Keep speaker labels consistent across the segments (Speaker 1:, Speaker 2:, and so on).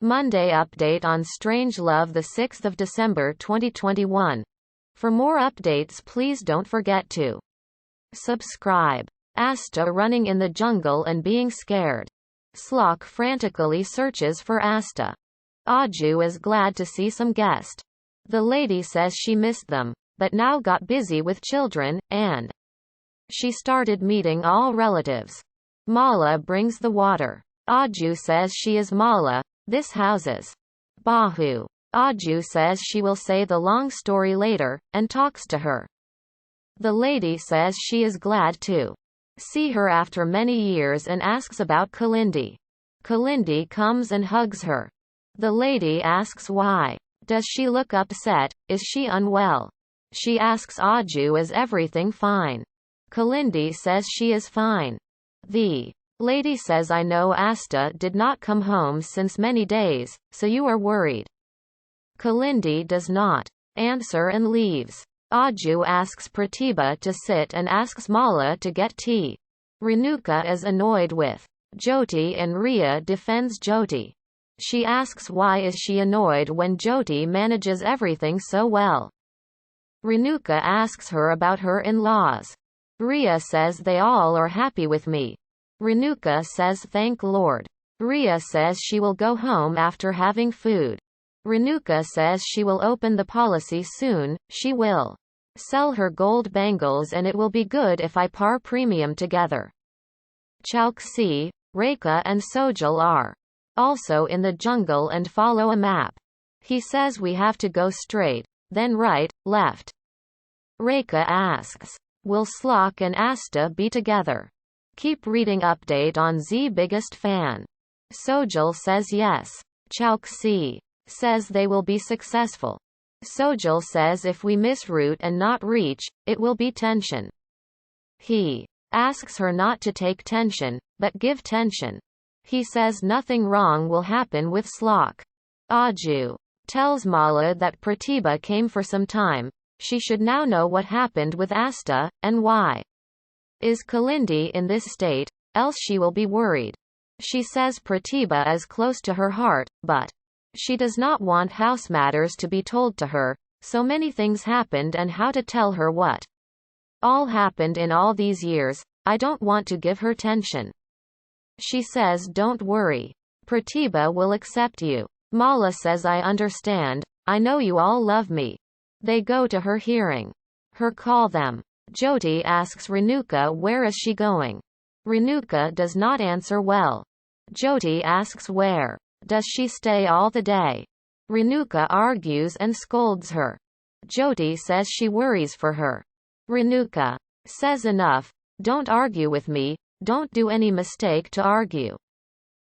Speaker 1: Monday update on Strangelove, the 6th of December 2021. For more updates, please don't forget to subscribe. Asta running in the jungle and being scared. Slock frantically searches for Asta. Aju is glad to see some guest. The lady says she missed them, but now got busy with children, and she started meeting all relatives. Mala brings the water. Aju says she is Mala. This houses Bahu. Aju says she will say the long story later, and talks to her. The lady says she is glad to see her after many years and asks about Kalindi. Kalindi comes and hugs her. The lady asks why. Does she look upset? Is she unwell? She asks Aju, is everything fine? Kalindi says she is fine. The lady says, I know Asta did not come home since many days, so you are worried. Kalindi does not answer and leaves. Aju asks Pratibha to sit and asks Mala to get tea. Renuka is annoyed with Jyoti and Riya defends Jyoti. She asks why is she annoyed when Jyoti manages everything so well. Renuka asks her about her in-laws. Riya says they all are happy with me. Renuka says thank Lord. Riya says she will go home after having food. Renuka says she will open the policy soon, she will sell her gold bangles and it will be good if I par premium together. Chauksi, Rekha and Sojal are also in the jungle and follow a map. He says we have to go straight, then right, left. Rekha asks, will Slock and Asta be together? Keep reading update on Z biggest fan. Sojal says yes. Chauksi says they will be successful. Sojal says if we miss route and not reach, it will be tension. He asks her not to take tension, but give tension. He says nothing wrong will happen with Slock. Aju tells Mala that Pratibha came for some time. She should now know what happened with Asta, and why is Kalindi in this state, else she will be worried. She says Pratibha is close to her heart, but she does not want house matters to be told to her. So many things happened and how to tell her what all happened in all these years. I don't want to give her tension. She says don't worry. Pratibha will accept you. Mala says I understand. I know you all love me. They go to her hearing. Her call them. Jyoti asks Renuka where is she going. Renuka does not answer well. Jyoti asks where does she stay all the day. Renuka argues and scolds her. Jyoti says she worries for her. Renuka says enough. Don't argue with me. Don't do any mistake to argue.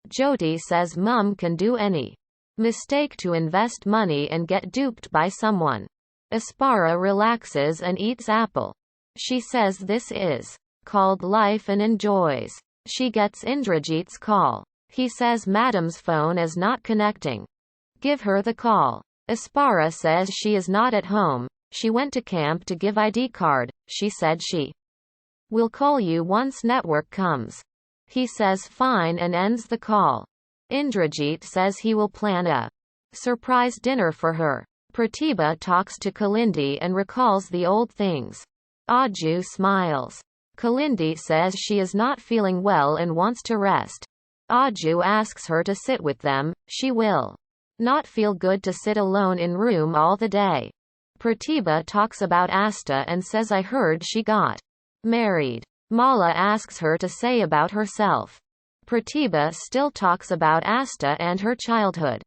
Speaker 1: Jyoti says mum can do any mistake to invest money and get duped by someone. Aspara relaxes and eats apple. She says this is called life and enjoys. She gets Indrajit's call. He says madam's phone is not connecting. Give her the call. Aspara says she is not at home. She went to camp to give ID card. She said she will call you once network comes. He says fine and ends the call. Indrajit says he will plan a surprise dinner for her. Pratibha talks to Kalindi and recalls the old things. Aju smiles. Kalindi says she is not feeling well and wants to rest. Aju asks her to sit with them. She will not feel good to sit alone in room all the day. Pratibha talks about Asta and says I heard she got married. Mala asks her to say about herself. Pratibha still talks about Asta and her childhood.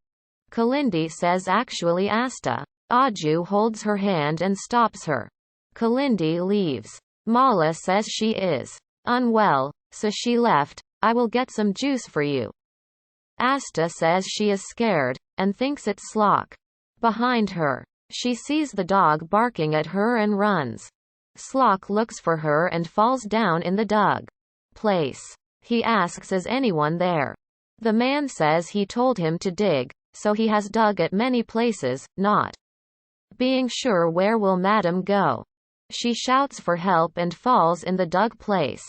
Speaker 1: Kalindi says actually Asta. Aju holds her hand and stops her. Kalindi leaves. Mala says she is unwell, so she left. I will get some juice for you. Asta says she is scared, and thinks it's Slock. Behind her, she sees the dog barking at her and runs. Slock looks for her and falls down in the dug place. He asks is anyone there. The man says he told him to dig, so he has dug at many places, not being sure where will madam go. She shouts for help and falls in the dug place.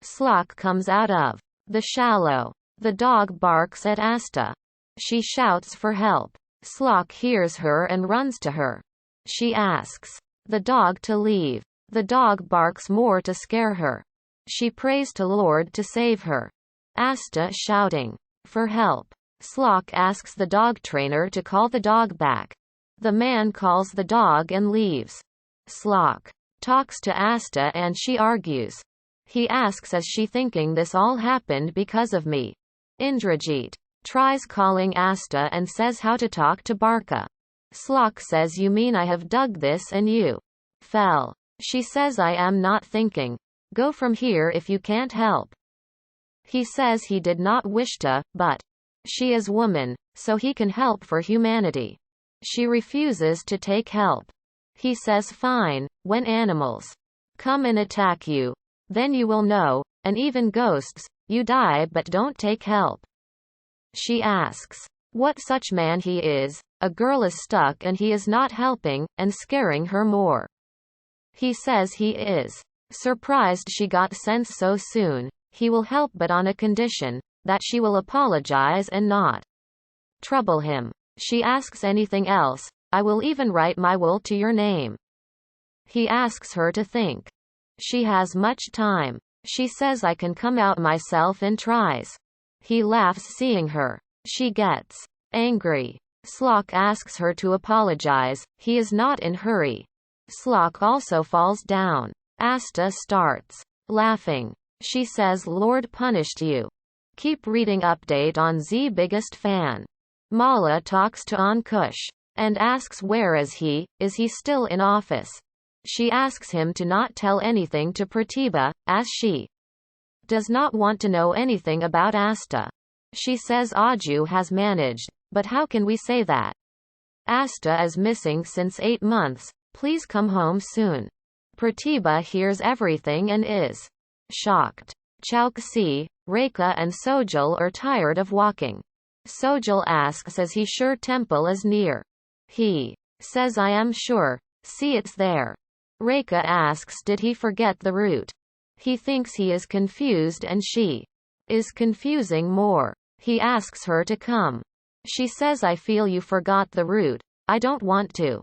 Speaker 1: Slock comes out of the shallow. The dog barks at Asta. She shouts for help. Slock hears her and runs to her. She asks the dog to leave. The dog barks more to scare her. She prays to Lord to save her. Asta shouting for help. Slock asks the dog trainer to call the dog back. The man calls the dog and leaves. Slock talks to Asta and she argues. He asks, is she thinking this all happened because of me? Indrajit tries calling Asta and says how to talk to Barka. Slock says, you mean I have dug this and you fell. She says, I am not thinking. Go from here if you can't help. He says he did not wish to, but she is woman, so he can help for humanity. She refuses to take help. He says fine, when animals come and attack you, then you will know, and even ghosts, you die but don't take help. She asks what such man he is. A girl is stuck and he is not helping, and scaring her more. He says he is surprised she got sense so soon. He will help but on a condition, that she will apologize and not trouble him. She asks anything else, I will even write my will to your name. He asks her to think. She has much time. She says I can come out myself and tries. He laughs seeing her. She gets angry. Slock asks her to apologize. He is not in hurry. Slock also falls down. Asta starts laughing. She says Lord punished you. Keep reading. Update on Z biggest fan. Mala talks to Ankush and asks where is he still in office? She asks him to not tell anything to Pratibha, as she does not want to know anything about Asta. She says Aju has managed, but how can we say that? Asta is missing since 8 months, please come home soon. Pratibha hears everything and is shocked. Chauksi, Rekha and Sojal are tired of walking. Sojal asks is he sure temple is near? He says I am sure, see it's there. Rekha asks did he forget the route? He thinks he is confused and she is confusing more. He asks her to come. She says I feel you forgot the route, I don't want to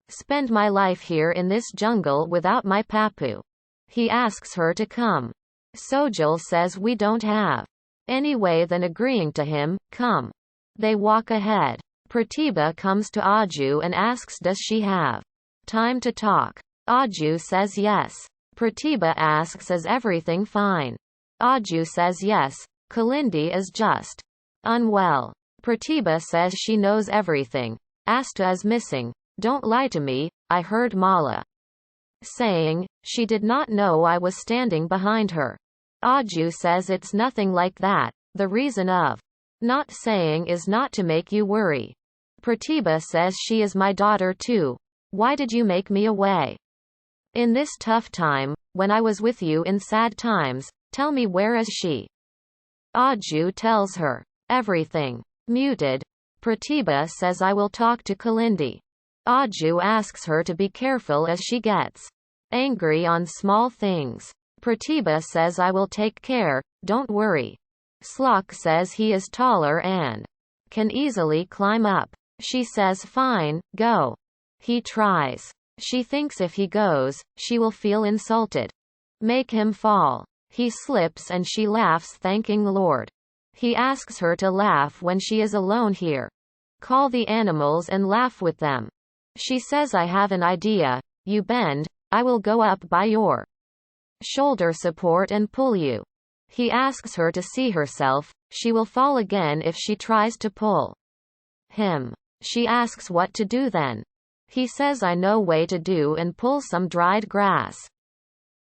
Speaker 1: spend my life here in this jungle without my papu. He asks her to come. Sojal says we don't have any way than agreeing to him, come. They walk ahead. Pratibha comes to Aju and asks does she have time to talk. Aju says yes. Pratibha asks is everything fine. Aju says yes, Kalindi is just unwell. Pratibha says she knows everything. Asta is missing. Don't lie to me, I heard Mala saying, she did not know I was standing behind her. Aju says it's nothing like that, the reason of not saying is not to make you worry. Pratibha says she is my daughter too. Why did you make me away? In this tough time, when I was with you in sad times, tell me where is she? Aju tells her everything. Muted. Pratibha says I will talk to Kalindi. Aju asks her to be careful as she gets angry on small things. Pratibha says I will take care, don't worry. Slock says he is taller and can easily climb up. She says fine, go. He tries. She thinks if he goes, she will feel insulted. Make him fall. He slips and she laughs thanking Lord. He asks her to laugh when she is alone here. Call the animals and laugh with them. She says I have an idea, you bend, I will go up by your shoulder support and pull you. He asks her to see herself, she will fall again if she tries to pull him. She asks what to do then. He says I know way to do and pull some dried grass.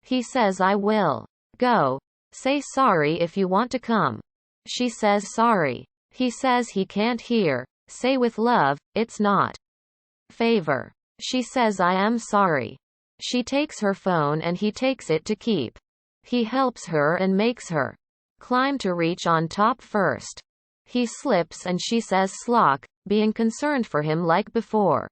Speaker 1: He says I will. Go. Say sorry if you want to come. She says sorry. He says he can't hear. Say with love, it's not favor. She says I am sorry. She takes her phone and he takes it to keep. He helps her and makes her climb to reach on top first. He slips and she says Slock, being concerned for him like before.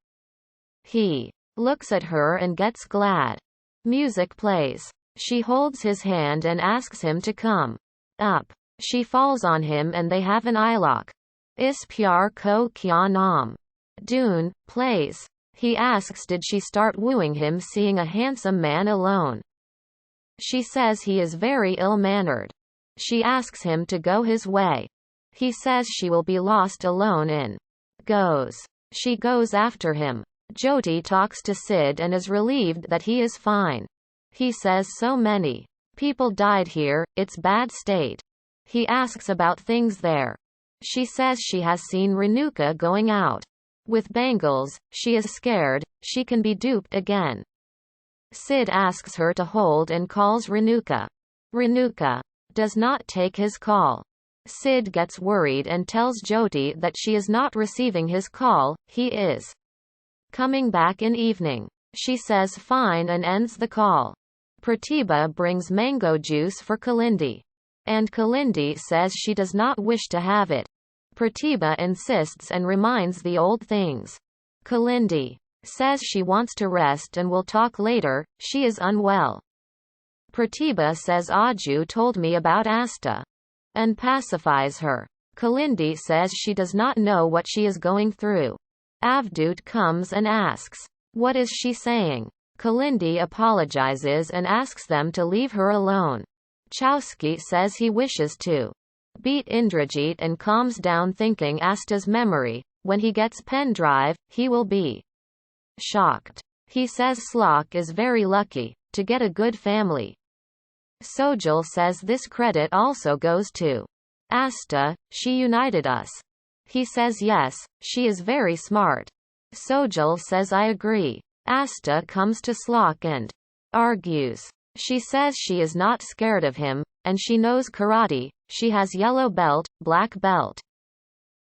Speaker 1: He looks at her and gets glad. Music plays. She holds his hand and asks him to come up. She falls on him and they have an eyelock. Is pyar ko kya naam? Dune, plays. He asks did she start wooing him seeing a handsome man alone. She says he is very ill-mannered. She asks him to go his way. He says she will be lost alone in. Goes. She goes after him. Jyoti talks to Sid and is relieved that he is fine. He says so many people died here, it's bad state. He asks about things there. She says she has seen Renuka going out with bangles. She is scared, she can be duped again. Sid asks her to hold and calls Renuka. Renuka does not take his call. Sid gets worried and tells Jyoti that she is not receiving his call, he is coming back in evening. She says fine and ends the call. Pratibha brings mango juice for Kalindi. And Kalindi says she does not wish to have it. Pratibha insists and reminds the old things. Kalindi says she wants to rest and will talk later, she is unwell. Pratibha says Aju told me about Asta and pacifies her. Kalindi says she does not know what she is going through. Avdut comes and asks, what is she saying? Kalindi apologizes and asks them to leave her alone. Chowsky says he wishes to beat Indrajit and calms down thinking Asta's memory. When he gets pen drive, he will be shocked. He says Slock is very lucky to get a good family. Sojal says this credit also goes to Asta, she united us. He says yes, she is very smart. Sojal says I agree. Asta comes to Slock and argues. She says she is not scared of him, and she knows karate, she has yellow belt, black belt.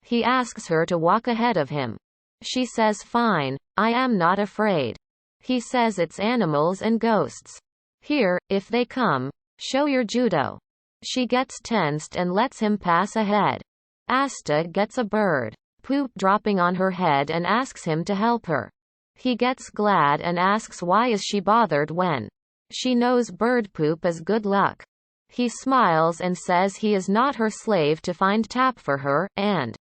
Speaker 1: He asks her to walk ahead of him. She says fine, I am not afraid. He says it's animals and ghosts. Here, if they come, show your judo. She gets tensed and lets him pass ahead. Asta gets a bird poop dropping on her head and asks him to help her. He gets glad and asks why is she bothered when she knows bird poop is good luck. He smiles and says he is not her slave to find tap for her, and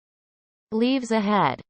Speaker 1: leaves ahead.